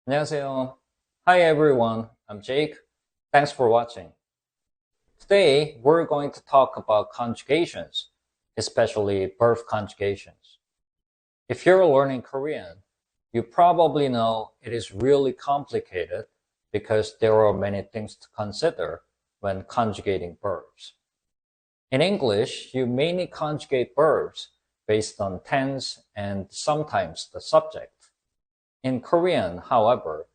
안녕하세요. Hi everyone, I'm Jake. Thanks for watching. Today we're going to talk about conjugations, especially verb conjugations. If you're learning Korean, you probably know it is really complicated because there are many things to consider when conjugating verbs. In English, you mainly conjugate verbs based on tense and sometimes the subject. In Korean, however,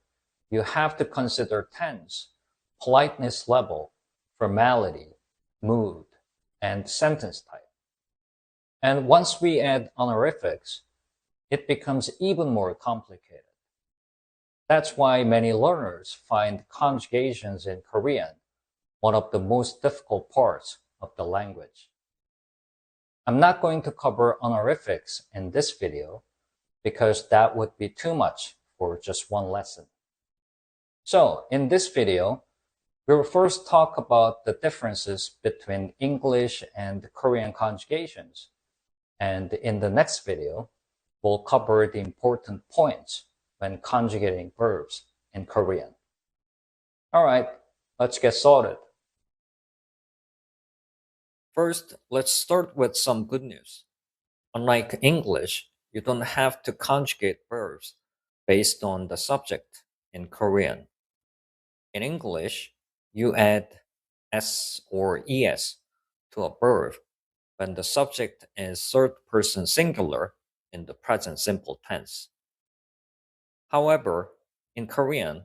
you have to consider tense, politeness level, formality, mood, and sentence type. And once we add honorifics, it becomes even more complicated. That's why many learners find conjugations in Korean one of the most difficult parts of the language. I'm not going to cover honorifics in this video because that would be too much for just one lesson. So in this video, we will first talk about the differences between English and Korean conjugations. And in the next video, we'll cover the important points when conjugating verbs in Korean. All right, let's get started. First, let's start with some good news. Unlike English, you don't have to conjugate verbs based on the subject in Korean. In English, you add s or es to a verb when the subject is third person singular in the present simple tense. However, in Korean,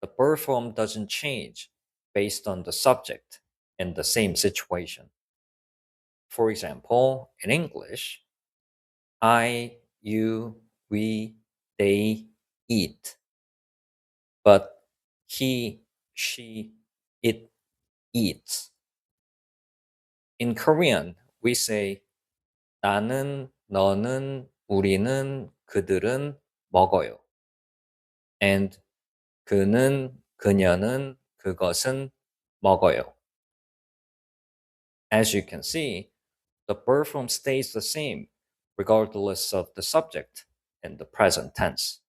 the verb form doesn't change based on the subject in the same situation. For example, in English, I, you, we, they eat. But he, she, it eats. In Korean, we say 나는, 너는, 우리는, 그들은 먹어요. And 그는, 그녀는, 그것은 먹어요. As you can see, the verb form stays the same regardless of the subject in the present tense.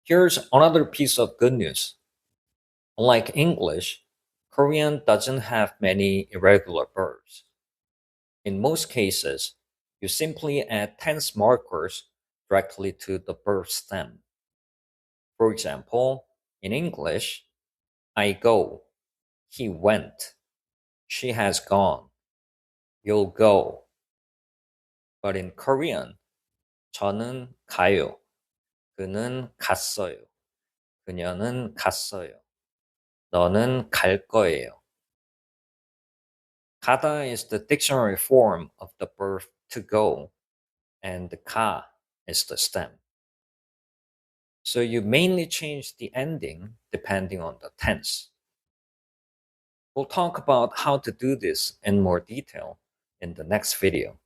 Here's another piece of good news. Unlike English, Korean doesn't have many irregular verbs. In most cases, you simply add tense markers directly to the verb stem. For example, in English, I go, he went, she has gone, you'll go. But in Korean, 저는 가요, 그는 갔어요, 그녀는 갔어요, 너는 갈 거예요. 가다 is the dictionary form of the verb to go, and 가 is the stem. So you mainly change the ending depending on the tense. We'll talk about how to do this in more detail in the next video.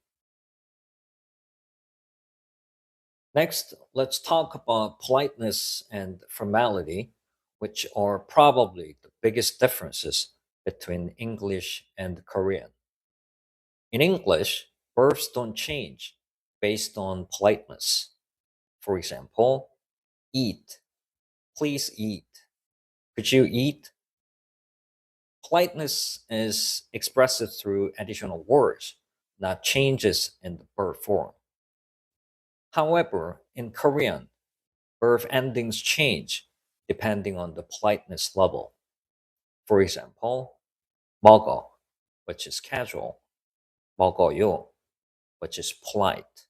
Next, let's talk about politeness and formality, which are probably the biggest differences between English and Korean. In English, verbs don't change based on politeness. For example, eat. Please eat. Could you eat? Politeness is expressed through additional words, not changes in the verb form. However, in Korean, verb endings change depending on the politeness level. For example, 먹어, which is casual, 먹어요, which is polite,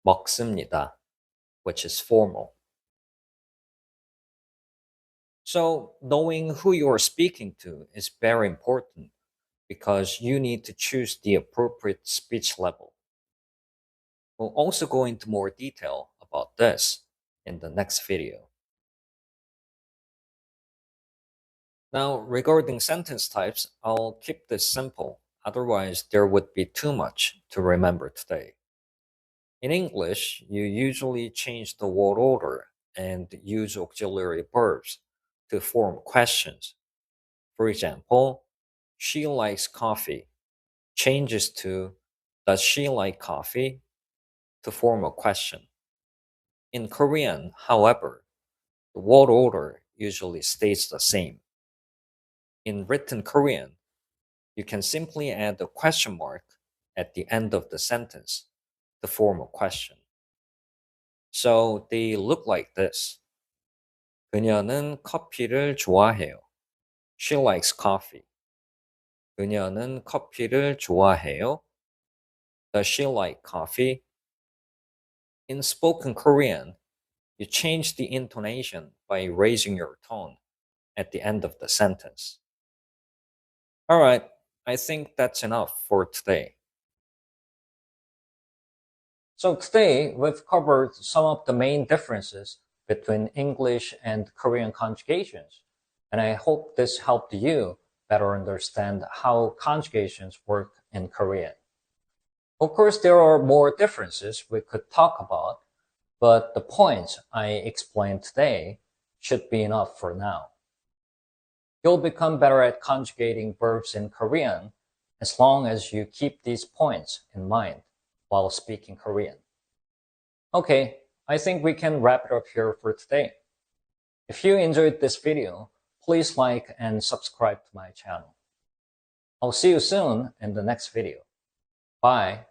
먹습니다, which is formal. So knowing who you are speaking to is very important because you need to choose the appropriate speech level. We'll also go into more detail about this in the next video. Now, regarding sentence types, I'll keep this simple, otherwise there would be too much to remember today. In English, you usually change the word order and use auxiliary verbs to form questions. For example, she likes coffee changes to does she like coffee to form a question. In Korean, however, the word order usually stays the same. In written Korean, you can simply add a question mark at the end of the sentence to form a question. So they look like this. 그녀는 커피를 좋아해요. She likes coffee. 그녀는 커피를 좋아해요. Does she like coffee? In spoken Korean, you change the intonation by raising your tone at the end of the sentence. All right, I think that's enough for today. So today we've covered some of the main differences between English and Korean conjugations, and I hope this helped you better understand how conjugations work in Korean. Of course, there are more differences we could talk about, but the points I explained today should be enough for now. You'll become better at conjugating verbs in Korean as long as you keep these points in mind while speaking Korean. Okay, I think we can wrap it up here for today. If you enjoyed this video, please like and subscribe to my channel. I'll see you soon in the next video. Bye.